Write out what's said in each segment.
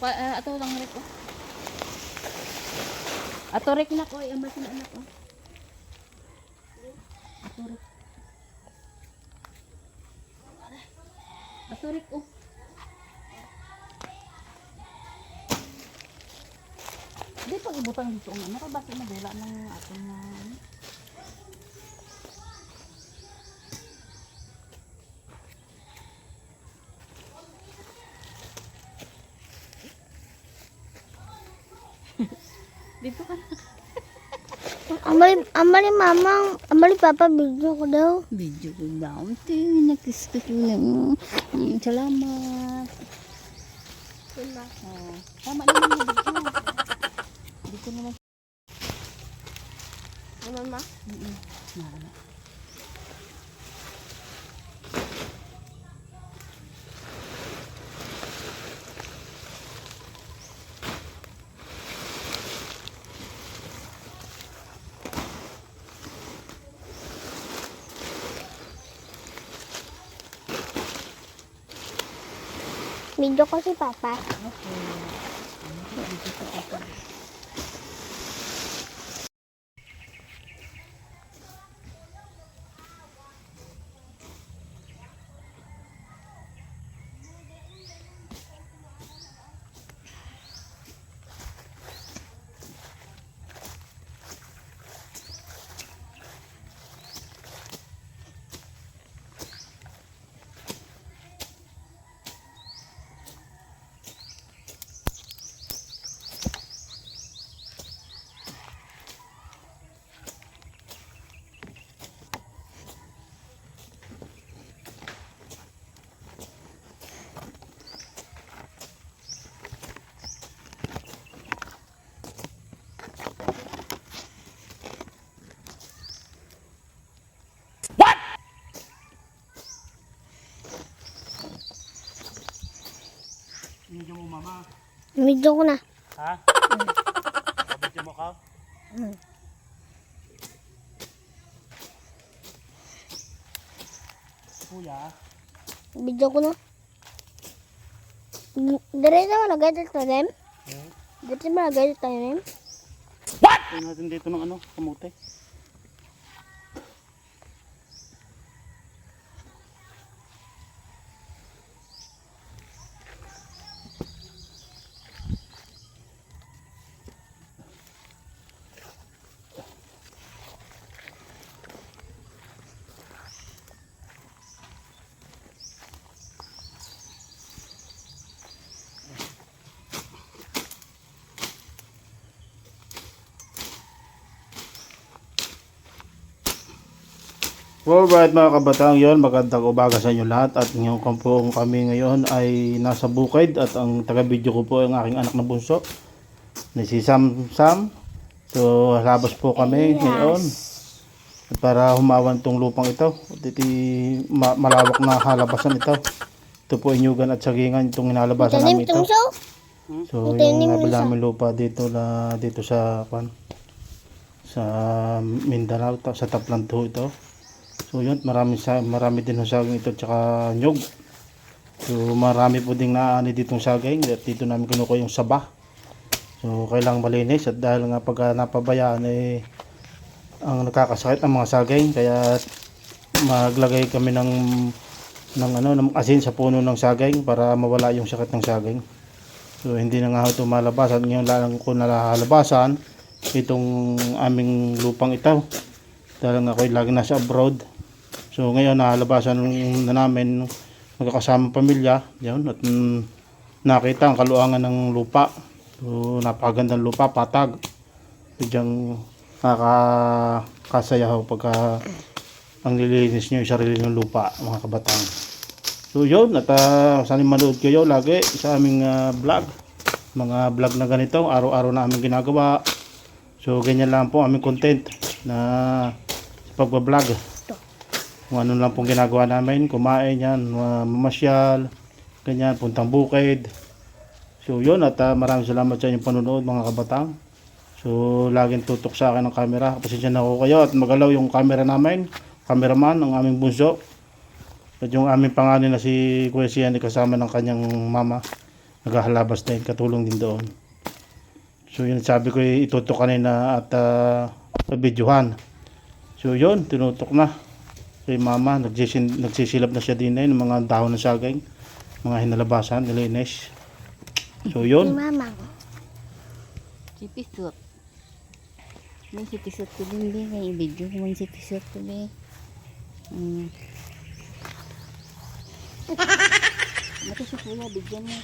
Ato lang rin ko. Ato rin na ko. Ay, amat na anak ko. Ato rin. Ato rin ko. Di pag ibutang dito nga. Nakabasa na dila ng ato na. Dito ka na. Amali mamang, amali papa video ko daw. Video ko daw. Nakis ko lang. Salamat. Oh, tama naman yung video. Dito naman. Naman ma? Nara. Video ko si papa. Video mo mama. Video ko na. Ha? Video mo ka? Kuya. Video ko na. Diretso mo lagay dito tayo. Diretso mo lagay dito tayo. Tingnan natin dito ng ano, kamote. Alright mga kabatang, yon magandang umaga sa inyo lahat at ngayon po kami ngayon ay nasa bukid at ang taga-video ko po ay ang aking anak na bunso na si Sam Sam. So labas po kami ngayon para humawan tong lupang ito. Malawak na halabasan ito. Ito po inyugan at sagingan itong hinalabasan namin ito. So yung nabilaming lupa dito sa Mindanao, sa Taplanto ito. So yun, marami din ng saging ito tsaka nyog. So marami po ding naani ditong saging at dito namin kinukuha yung saba. So kailangang malinis at dahil nga pag napabayaan ang nakakasakit ang mga saging, kaya maglagay kami ng asin sa puno ng saging para mawala yung sakit ng saging. So hindi na nga ito malabasan. Ngayon lang ko nalalabasan itong aming lupang ito dahil nga ako lagi nasa abroad. So ngayon nalabasan na namin magkakasamang pamilya yun, at nakita ang kaluangan ng lupa. So napakagandang lupa, patag. Bidyang nakakasaya ho pagka ang nililinis nyo yung sarili ng lupa mga kabatang. So yun, at sana manood kayo lagi sa aming vlog, mga vlog na ganito araw-araw na aming ginagawa. So ganyan lang po aming content na pagbablog. Kung ano lang pong ginagawa namin, kumain yan, mamasyal, ganyan, puntang bukid. So yun, at maraming salamat sa inyong panonood mga kabatang. So laging tutok sa akin ng camera. Pasensya na ako kayo at magalaw yung camera namin, cameraman, ang aming bunso. At yung aming pangalan na si Kuya Sian, kasama ng kanyang mama. naghahalabas din, katulong din doon. So yun sabi ko itutok kanina at videohan. So yun, tinutok na kay mama, nagsisilap na siya din ng mga dahon ng saging, mga hinalabasan, nilinis. So Si yun, Mama. Si Pisot. May si Pisot ko din din. May video ko man si Pisot ko din. Mati si Kuya, bigyan mo.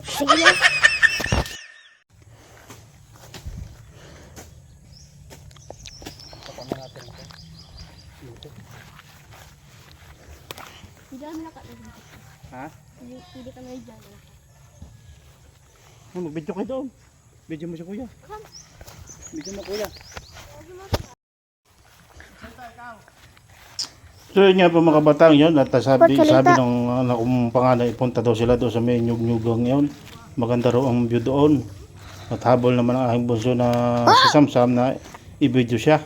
Sige na. ha? Hindi ka na dyan. Mag-video kayo doon. Video mo si kuya. Video mo kuya. So yun nga po mga kabatang yun at sabi ng anak kong panganay punta daw sila doon sa may nyug-nyugang yun. Maganda raw ang view doon. At habol naman ang aking bunso na si Samsam na i-video siya.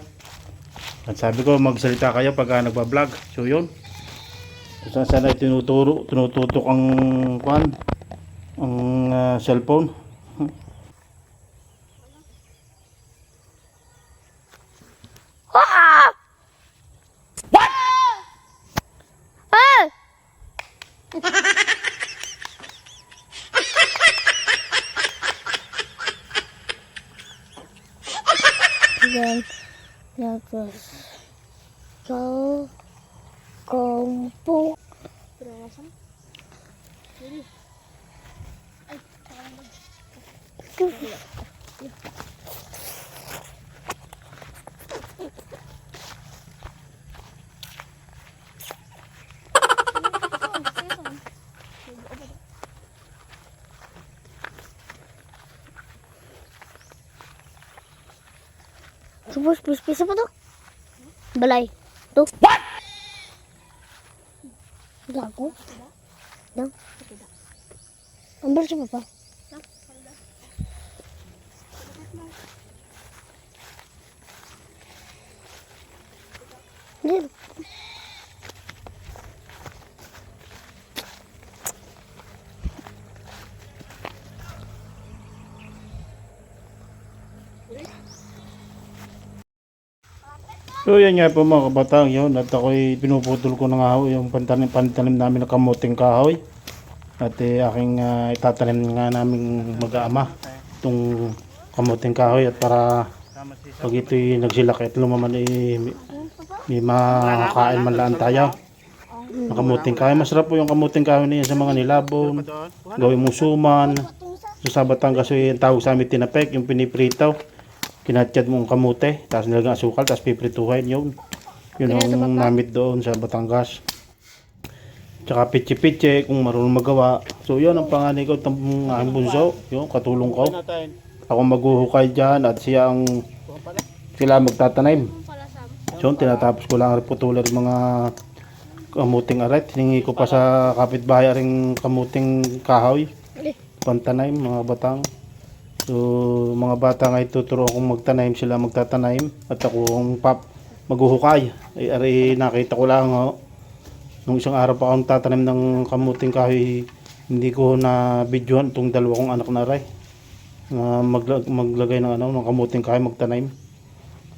At sabi ko magsalita kayo pag nagba-vlog. So yun. So sana tinututok ang cellphone. Then, tapos, so, kompo. Supos, pisa pa to? Balay. To? What? Gago? Dang? Amber siya pa. Hindi. So yan nga po mga kabatang yun at ako'y pinuputol ko na nga ho yung pantanim namin ng kamuting kahoy at aking itatanim nga namin mag-aama itong kamuting kahoy at para pag ito'y nagsilaki at lumaman may makakain man lang tayo ng kamuting kahoy. Masarap po yung kamuting kahoy na yan sa mga nilabon, gawin mong suman. Sa Batangas yung tawag sa amin tinapek, yung piniprito. Kinatyad mong kamute, tapos nilagang asukal, tapos piprituhin yun. Yun ang namit doon sa Batangas. Tsaka pitche-pitche kung marunong magawa. So yun ang panganay ko, ang aking bunso. Yun, katulong ko. Ako maghuhukay dyan at sila magtatanim. So tinatapos ko lang putulan mga kamuting aret. Hiningi ko pa sa kapitbahay ring kamuting kahoy. Pantanim, mga batang. So, mga bata nga ituturo akong magtanaim, sila magtatanim at ako ang maghuhukay. Ay nakita ko lang nung isang araw pa akong tatanim ng kamuting kahoy, hindi ko na videohan itong dalawa kong anak na ray na maglagay ng ng kamuting kahoy magtanaim.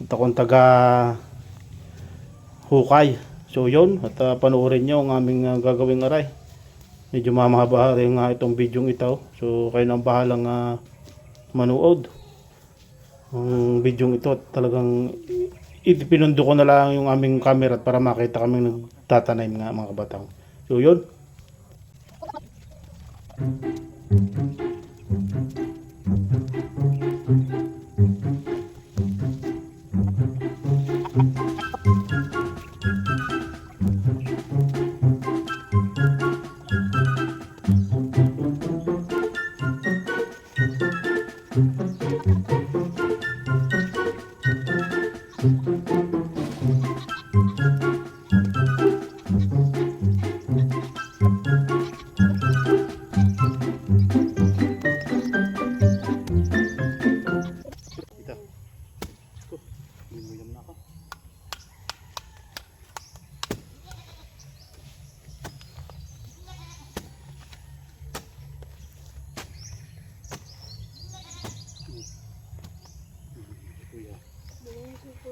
At ako ang taga hukay. So yun, at panoorin nyo ang aming gagawing aray. Medyo mamahaba rin nga itong videong ito. So kayo nang bahalang manood ang bidyong ito at talagang ipinundo ko na lang yung aming camera para makita kaming nagtatanim nga mga kabatang. So yun.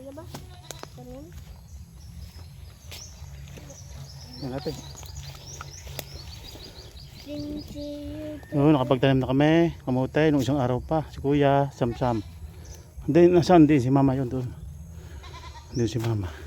Kuya ba? Karoon? Yan natin. Didn't see you. So, nakapagtanim na kami. Kamote, nung isang araw pa. Si Kuya, Samsam. Hindi, nasaan? Hindi, si Mama yun doon. Hindi si Mama.